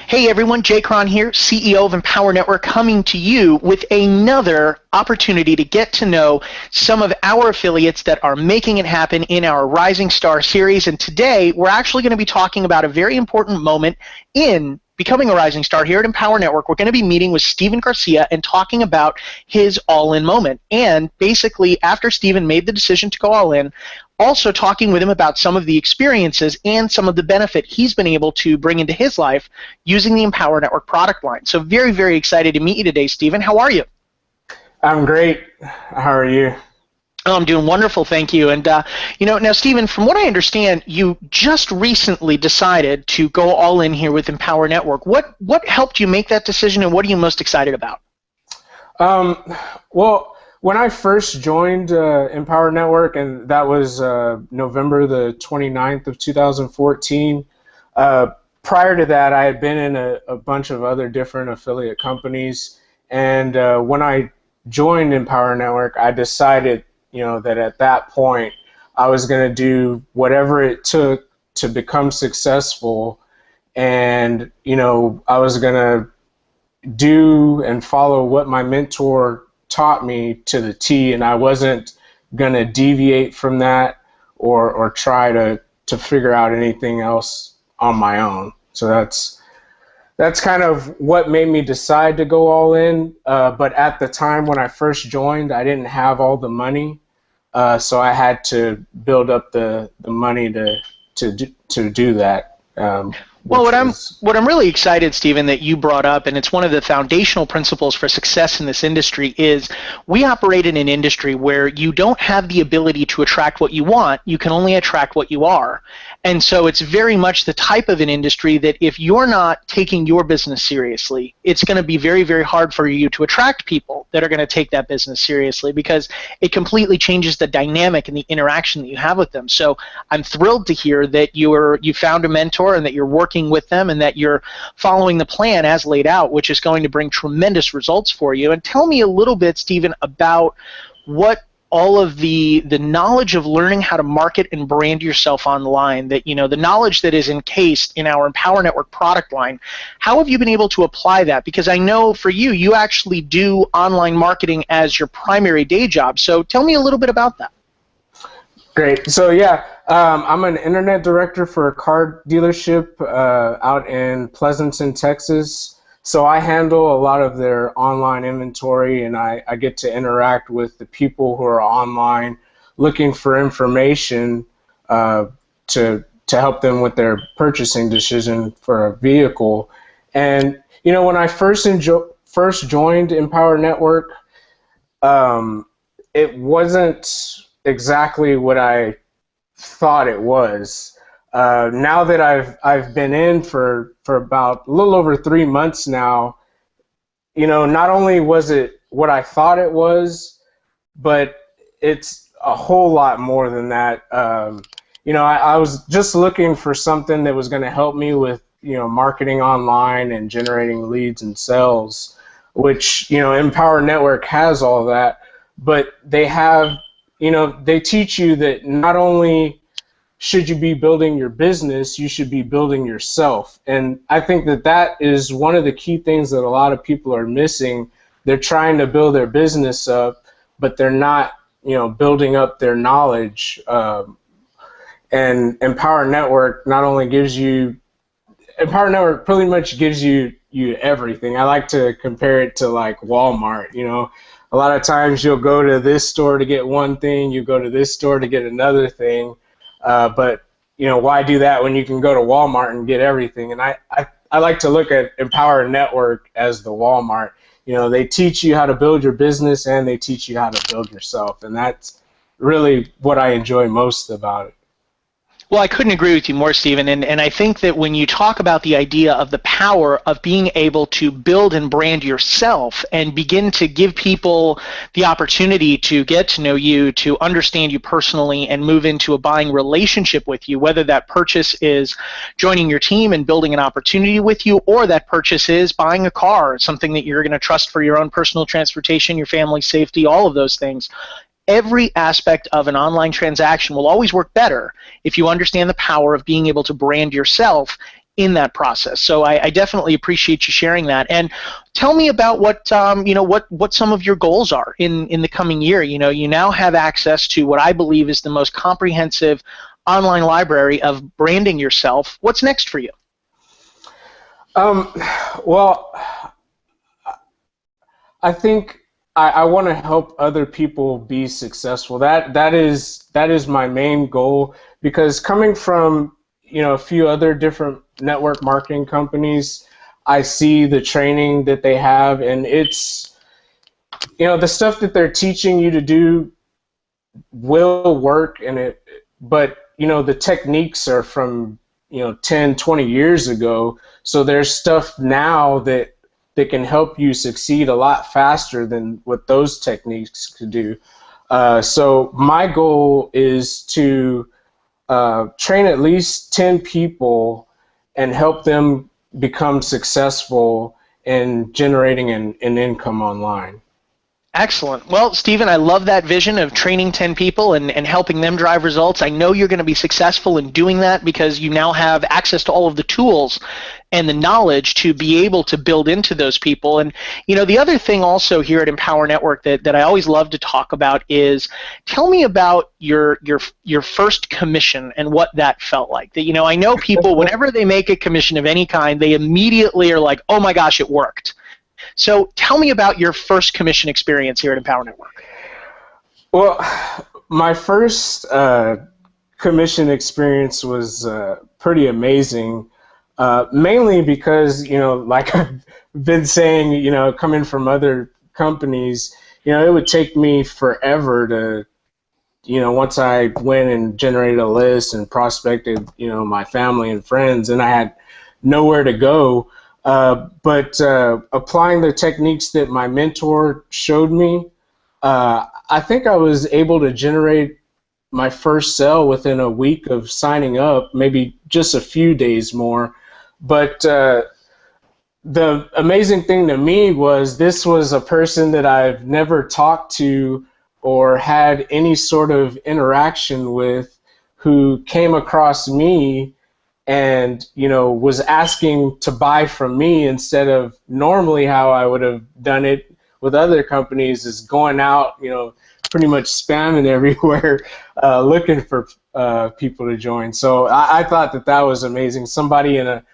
Hey everyone, Jay Cron here, CEO of Empower Network, coming to you with another opportunity to get to know some of our affiliates that are making it happen in our Rising Star series. And today we're actually going to be talking about a very important moment in becoming a rising star here at Empower Network. We're going to be meeting with Steven Garcia and talking about his all-in moment. And basically, after Steven made the decision to go all in, also talking with him about some of the experiences and some of the benefit he's been able to bring into his life using the Empower Network product line. So very, very excited to meet you today, Steven. How are you? I'm great. How are you? Oh, I'm doing wonderful, thank you. And now, Steven, from what I understand, you just recently decided to go all in here with Empower Network. What helped you make that decision, and what are you most excited about? Well, when I first joined Empower Network, and that was November the 29th of 2014, prior to that, I had been in a bunch of other different affiliate companies. And when I joined Empower Network, I decided that at that point I was going to do whatever it took to become successful, and I was going to do and follow what my mentor taught me to the T, and I wasn't going to deviate from that or try to figure out anything else on my own. So that's kind of what made me decide to go all in. But at the time when I first joined, I didn't have all the money. So I had to build up the money to do that. Well, what I'm really excited, Steven, that you brought up, and it's one of the foundational principles for success in this industry, is we operate in an industry where you don't have the ability to attract what you want. You can only attract what you are. And so it's very much the type of an industry that if you're not taking your business seriously, it's going to be very, very hard for you to attract people that are going to take that business seriously, because it completely changes the dynamic and the interaction that you have with them. So I'm thrilled to hear that you found a mentor and that you're working with them and that you're following the plan as laid out, which is going to bring tremendous results for you. And tell me a little bit, Steven, about what all of the knowledge of learning how to market and brand yourself online, that the knowledge that is encased in our Empower Network product line, how have you been able to apply that? Because I know for you actually do online marketing as your primary day job. So tell me a little bit about that. Great. So yeah, I'm an internet director for a car dealership out in Pleasanton, Texas. So I handle a lot of their online inventory, and I get to interact with the people who are online looking for information to help them with their purchasing decision for a vehicle. And when I first joined Empower Network, it wasn't exactly what I thought it was. Now that I've been in for about a little over 3 months now, not only was it what I thought it was, but it's a whole lot more than that. I was just looking for something that was going to help me with marketing online and generating leads and sales, which Empower Network has all that, but they have they teach you that not only should you be building your business, you should be building yourself. And I think that is one of the key things that a lot of people are missing. They're trying to build their business up, but they're not, building up their knowledge. And Empower Network Empower Network pretty much gives you everything. I like to compare it to like Walmart. A lot of times you'll go to this store to get one thing, you go to this store to get another thing. But why do that when you can go to Walmart and get everything? And I like to look at Empower Network as the Walmart. They teach you how to build your business, and they teach you how to build yourself. And that's really what I enjoy most about it. Well, I couldn't agree with you more, Steven, and I think that when you talk about the idea of the power of being able to build and brand yourself and begin to give people the opportunity to get to know you, to understand you personally, and move into a buying relationship with you, whether that purchase is joining your team and building an opportunity with you, or that purchase is buying a car, something that you're going to trust for your own personal transportation, your family's safety, all of those things. every aspect of an online transaction will always work better if you understand the power of being able to brand yourself in that process. So I definitely appreciate you sharing that. And tell me about what what some of your goals are in the coming year. You now have access to what I believe is the most comprehensive online library of branding yourself. What's next for you? Well, I think I want to help other people be successful. That is my main goal, because coming from a few other different network marketing companies, I see the training that they have, and it's the stuff that they're teaching you to do will work, but the techniques are from 10, 20 years ago. So there's stuff now that can help you succeed a lot faster than what those techniques could do. So my goal is to train at least 10 people and help them become successful in generating an income online. Excellent. Well, Stephen, I love that vision of training 10 people and helping them drive results. I know you're going to be successful in doing that because you now have access to all of the tools and the knowledge to be able to build into those people. And the other thing also here at Empower Network that I always love to talk about is, tell me about your first commission and what that felt like. That I know people, whenever they make a commission of any kind, they immediately are like, oh my gosh, it worked. So tell me about your first commission experience here at Empower Network. Well, my first commission experience was pretty amazing, mainly because, like I've been saying, coming from other companies, it would take me forever to, once I went and generated a list and prospected, my family and friends, and I had nowhere to go. But applying the techniques that my mentor showed me, I think I was able to generate my first sale within a week of signing up, maybe just a few days more. But the amazing thing to me was this was a person that I've never talked to or had any sort of interaction with, who came across me and was asking to buy from me, instead of normally how I would have done it with other companies, is going out, pretty much spamming everywhere, looking for people to join. So I thought that was amazing. Somebody in a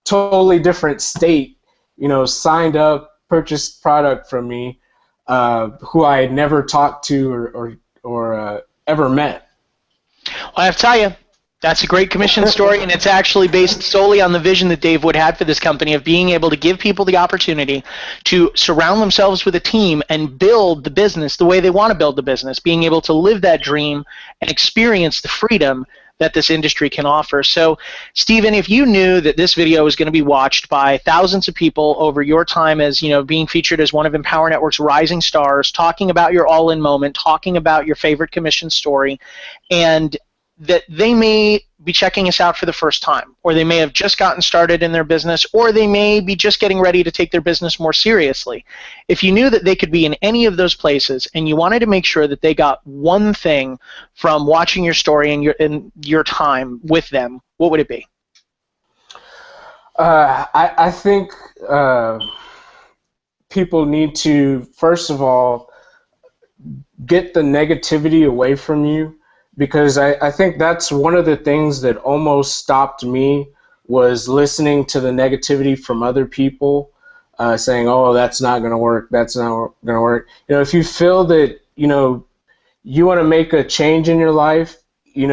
totally different state, signed up, purchased product from me, who I had never talked to or ever met. Well, I have to tell you, that's a great commission story, and it's actually based solely on the vision that Dave Wood had for this company of being able to give people the opportunity to surround themselves with a team and build the business the way they want to build the business, being able to live that dream and experience the freedom that this industry can offer. So, Stephen, if you knew that this video was going to be watched by thousands of people over your time as, being featured as one of Empower Network's rising stars, talking about your all-in moment, talking about your favorite commission story, and that they may be checking us out for the first time, or they may have just gotten started in their business, or they may be just getting ready to take their business more seriously. If you knew that they could be in any of those places and you wanted to make sure that they got one thing from watching your story and your time with them, what would it be? I think people need to, first of all, get the negativity away from you. Because I think that's one of the things that almost stopped me, was listening to the negativity from other people, saying, oh, that's not going to work, that's not going to work. If you feel that, you want to make a change in your life, you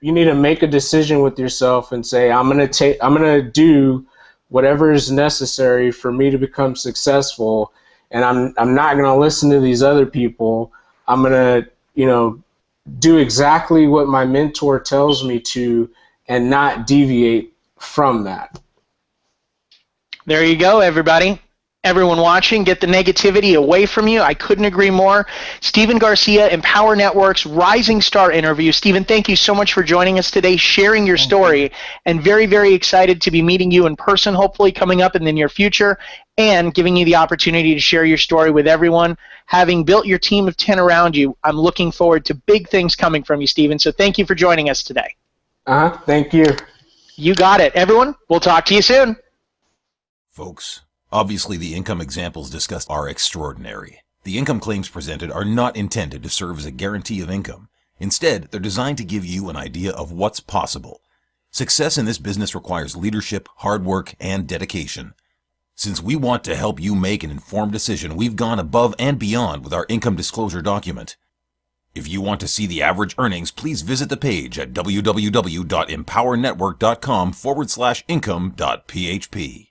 need to make a decision with yourself and say, I'm going to do whatever is necessary for me to become successful, and I'm not going to listen to these other people. I'm going to, do exactly what my mentor tells me to and not deviate from that. There you go, everybody. everyone watching, get the negativity away from you. I couldn't agree more. Stephen Garcia, Empower Network's Rising Star interview. Stephen, thank you so much for joining us today, sharing your story, and very, very excited to be meeting you in person, hopefully coming up in the near future, and giving you the opportunity to share your story with everyone. Having built your team of 10 around you, I'm looking forward to big things coming from you, Stephen. So thank you for joining us today. Thank you. You got it. Everyone, we'll talk to you soon. Folks, obviously the income examples discussed are extraordinary. The income claims presented are not intended to serve as a guarantee of income. Instead, they're designed to give you an idea of what's possible. Success in this business requires leadership, hard work, and dedication. Since we want to help you make an informed decision, we've gone above and beyond with our income disclosure document. If you want to see the average earnings, please visit the page at www.empowernetwork.com/income.php.